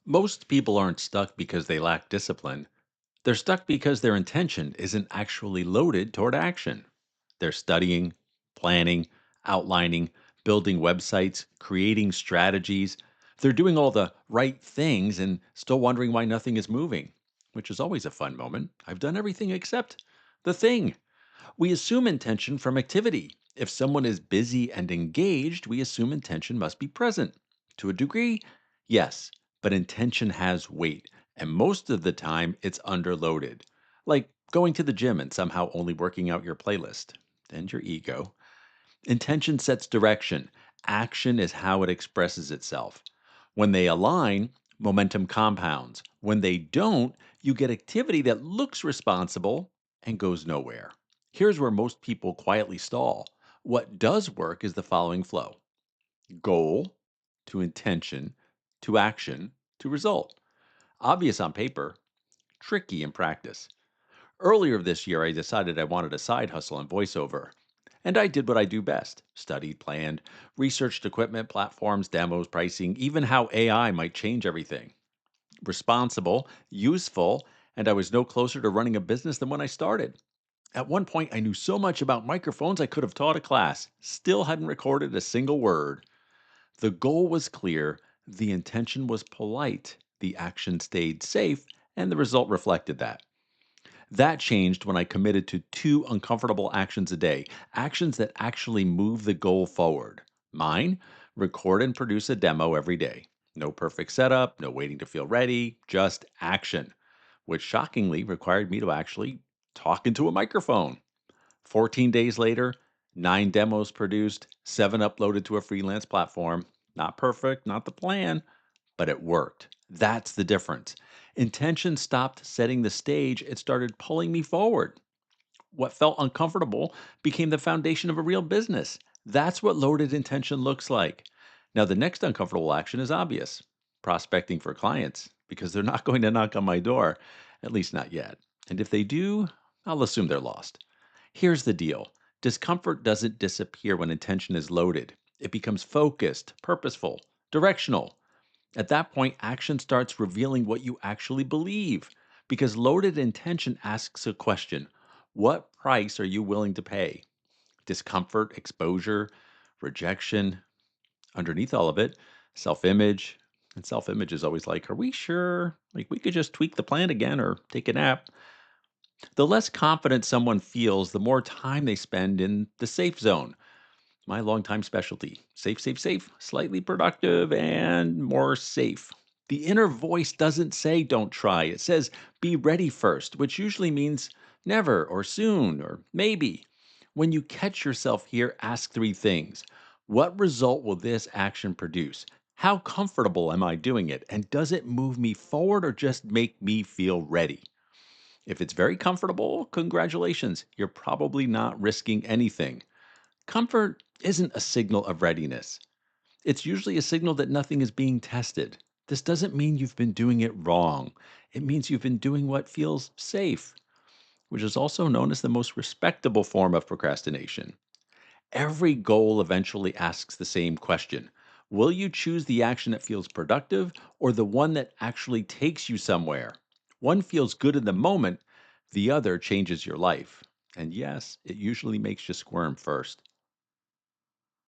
Most people aren't stuck because they lack discipline. They're stuck because their intention isn't actually loaded toward action. They're studying, planning, outlining, building websites, creating strategies. They're doing all the right things and still wondering why nothing is moving, which is always a fun moment. I've done everything except the thing. We assume intention from activity. If someone is busy and engaged, we assume intention must be present. To a degree, yes, but intention has weight, and most of the time it's underloaded. Like going to the gym and somehow only working out your playlist and your ego. Intention sets direction, action is how it expresses itself. When they align, momentum compounds. When they don't, you get activity that looks responsible and goes nowhere. Here's where most people quietly stall. What does work is the following flow: goal to intention to action to result. Obvious on paper, tricky in practice. Earlier this year, I decided I wanted a side hustle in voiceover. And I did what I do best: studied, planned, researched equipment, platforms, demos, pricing, even how AI might change everything. Responsible, useful, and I was no closer to running a business than when I started. At one point, I knew so much about microphones I could have taught a class, still hadn't recorded a single word. The goal was clear, the intention was polite, the action stayed safe, and the result reflected that. That changed when I committed to two uncomfortable actions a day, actions that actually move the goal forward. Mine: record and produce a demo every day. No perfect setup, no waiting to feel ready, just action, which shockingly required me to actually talk into a microphone. 14 days later, 9 demos produced, 7 uploaded to a freelance platform. Not perfect, not the plan, but it worked. That's the difference. Intention stopped setting the stage, it started pulling me forward. What felt uncomfortable became the foundation of a real business. That's what loaded intention looks like. Now, the next uncomfortable action is obvious: prospecting for clients, because they're not going to knock on my door, at least not yet. And if they do, I'll assume they're lost. Here's the deal: discomfort doesn't disappear when intention is loaded, it becomes focused, purposeful, directional. At that point, action starts revealing what you actually believe. Because loaded intention asks a question: what price are you willing to pay? Discomfort, exposure, rejection. Underneath all of it, self image. And self image is always like, are we sure? Like, we could just tweak the plan again or take a nap. The less confident someone feels, the more time they spend in the safe zone. My longtime specialty: safe, safe, safe, slightly productive, and more safe. The inner voice doesn't say don't try, it says be ready first, which usually means never or soon or maybe. When you catch yourself here, ask three things: what result will this action produce? How comfortable am I doing it? And does it move me forward or just make me feel ready? If it's very comfortable, congratulations, you're probably not risking anything. Comfort isn't a signal of readiness. It's usually a signal that nothing is being tested. This doesn't mean you've been doing it wrong. It means you've been doing what feels safe, which is also known as the most respectable form of procrastination. Every goal eventually asks the same question: will you choose the action that feels productive or the one that actually takes you somewhere? One feels good in the moment, the other changes your life. And yes, it usually makes you squirm first.